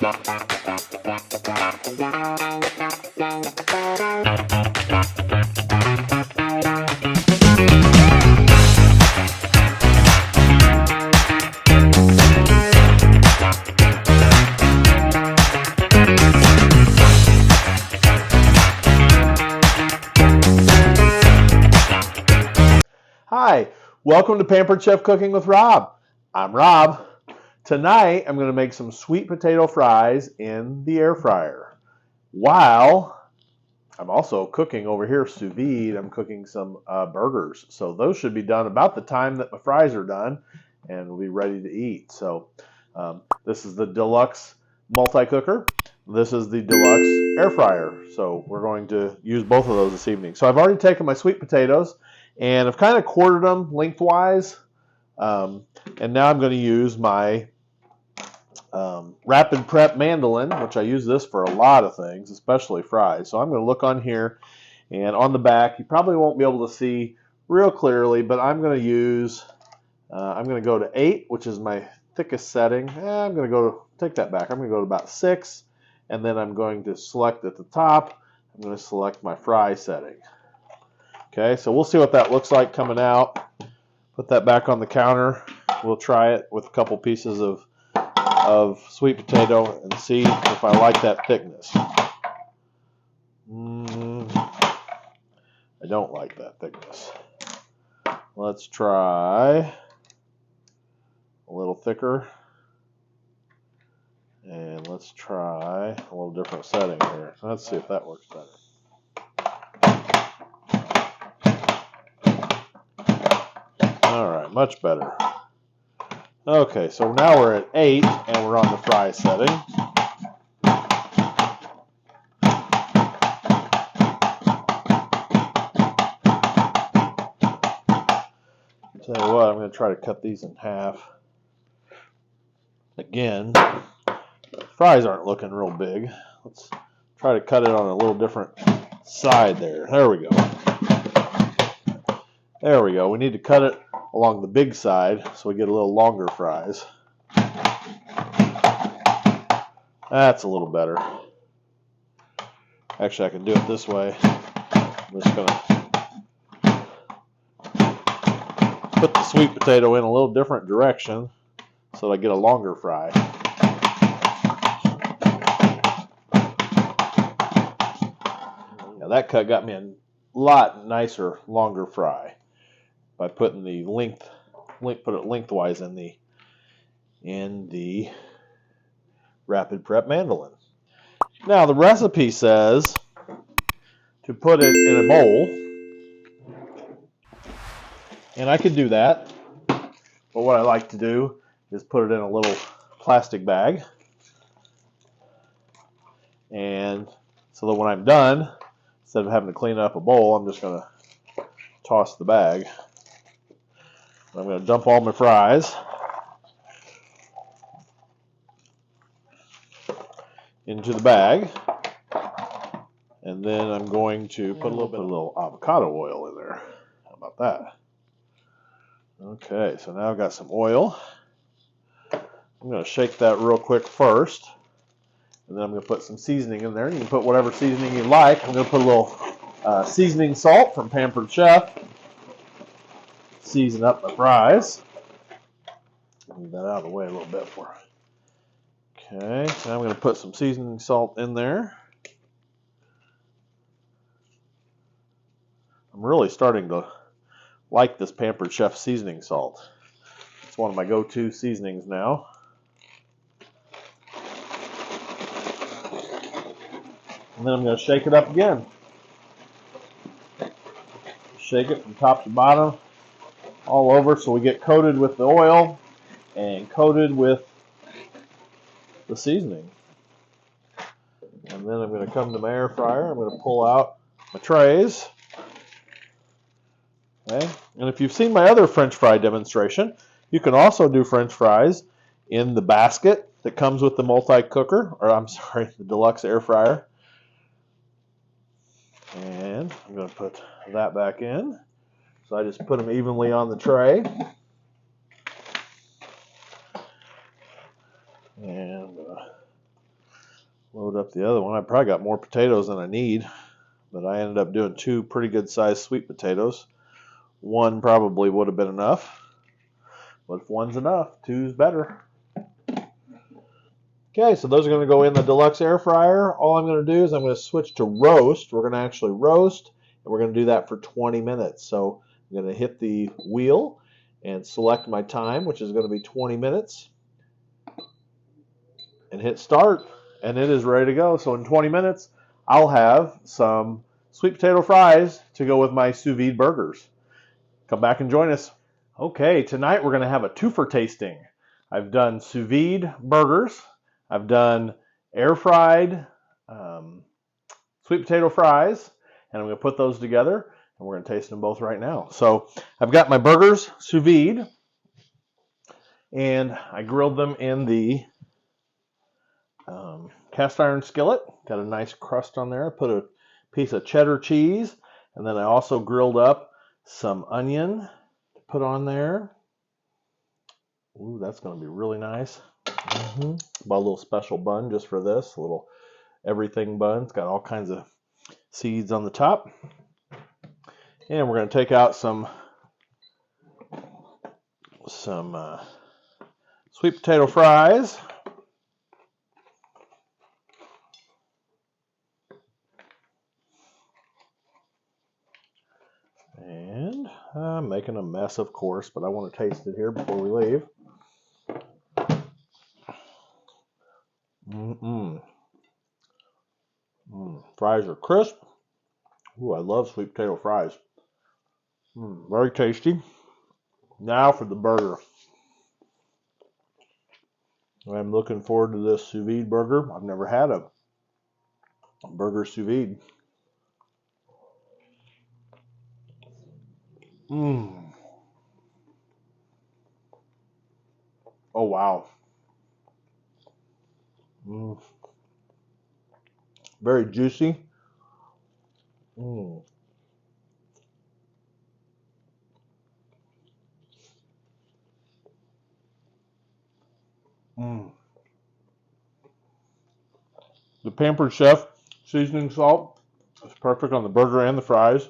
Hi, welcome to Pampered Chef Cooking with Rob. I'm Rob. Tonight I'm going to make some sweet potato fries in the air fryer. While I'm also cooking over here sous vide, I'm cooking some burgers. So those should be done about the time that my fries are done and we'll be ready to eat. So this is the Deluxe multi-cooker. This is the Deluxe Air Fryer. So we're going to use both of those this evening. So I've already taken my sweet potatoes and I've kind of quartered them lengthwise. And now I'm going to use my Rapid Prep Mandoline, which I use this for a lot of things, especially fries. So I'm going to look on here, and on the back, you probably won't be able to see real clearly, but I'm going to use, I'm going to go to 8, which is my thickest setting. I'm going to go, take that back, I'm going to go to about 6, and then I'm going to select at the top, I'm going to select my fry setting. Okay, so we'll see what that looks like coming out. Put that back on the counter. We'll try it with a couple pieces of sweet potato and see if I like that thickness. I don't like that thickness. Let's try a little thicker. And let's try a little different setting here. Let's see if that works better. Alright, much better. Okay, so now we're at 8 and we're on the fry setting. Tell you what, I'm going to try to cut these in half. Again, fries aren't looking real big. Let's try to cut it on a little different side there. There we go. There we go. We need to cut it along the big side so we get a little longer fries. That's a little better. Actually, I can do it this way. I'm just going to put the sweet potato in a little different direction so that I get a longer fry. Now that cut got me a lot nicer, longer fry by putting the put it lengthwise in the Rapid Prep Mandoline. Now the recipe says to put it in a bowl, and I could do that, but what I like to do is put it in a little plastic bag, and so that when I'm done, instead of having to clean up a bowl, I'm just going to toss the bag. I'm going to dump all my fries into the bag, and then I'm going to put a little avocado oil in there. How about that? Okay, so now I've got some oil. I'm going to shake that real quick first, and then I'm going to put some seasoning in there. You can put whatever seasoning you like. I'm going to put a little seasoning salt from Pampered Chef. Season up my fries. Move that out of the way a little bit for me. Okay, so I'm going to put some seasoning salt in there. I'm really starting to like this Pampered Chef seasoning salt. It's one of my go-to seasonings now. And then I'm going to shake it up again. Shake it from top to bottom, all over, so we get coated with the oil and coated with the seasoning. And then I'm going to come to my air fryer. I'm going to pull out my trays. Okay. And if you've seen my other French fry demonstration, you can also do French fries in the basket that comes with the multi-cooker, or I'm sorry, the Deluxe Air Fryer. And I'm going to put that back in. So I just put them evenly on the tray. And Load up the other one. I probably got more potatoes than I need, but I ended up doing 2 pretty good sized sweet potatoes. 1 probably would have been enough, but if 1's enough, 2's better. Okay, so those are going to go in the Deluxe Air Fryer. All I'm going to do is I'm going to switch to roast. We're going to actually roast, and we're going to do that for 20 minutes. So I'm going to hit the wheel and select my time, which is going to be 20 minutes, and hit start, and it is ready to go. So in 20 minutes, I'll have some sweet potato fries to go with my sous vide burgers. Come back and join us. Okay, tonight we're going to have a twofer tasting. I've done sous vide burgers. I've done air fried sweet potato fries, and I'm going to put those together, and we're going to taste them both right now. So I've got my burgers sous vide, and I grilled them in the cast iron skillet. Got a nice crust on there. I put a piece of cheddar cheese, and then I also grilled up some onion to put on there. Ooh, that's going to be really nice. Bought a little special bun just for this, a little everything bun. It's got all kinds of seeds on the top. And we're going to take out some sweet potato fries. And I'm making a mess, of course, but I want to taste it here before we leave. Fries are crisp. Ooh, I love sweet potato fries. Very tasty. Now for the burger. I'm looking forward to this sous vide burger. I've never had a burger sous vide. Oh, wow. Very juicy. The Pampered Chef seasoning salt is perfect on the burger and the fries.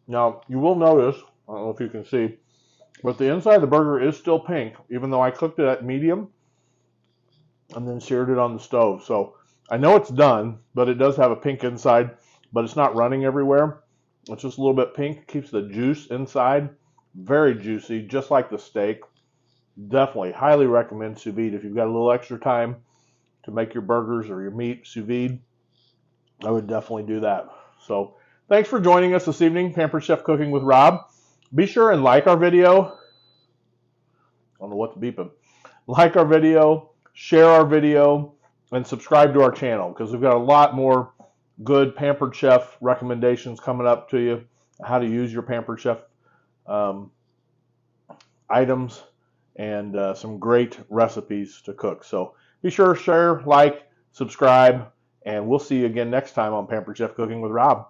Now, you will notice, I don't know if you can see, but the inside of the burger is still pink, even though I cooked it at medium and then seared it on the stove. So I know it's done, but it does have a pink inside, but it's not running everywhere. It's just a little bit pink. It keeps the juice inside. Very juicy, just like the steak. Definitely, highly recommend sous vide. If you've got a little extra time to make your burgers or your meat sous vide, I would definitely do that. So thanks for joining us this evening, Pampered Chef Cooking with Rob. Be sure and like our video. I don't know what to beep him. Like our video, share our video, and subscribe to our channel because we've got a lot more good Pampered Chef recommendations coming up to you, how to use your Pampered Chef items, and some great recipes to cook. So be sure to share, like, subscribe, and we'll see you again next time on Pampered Chef Cooking with Rob.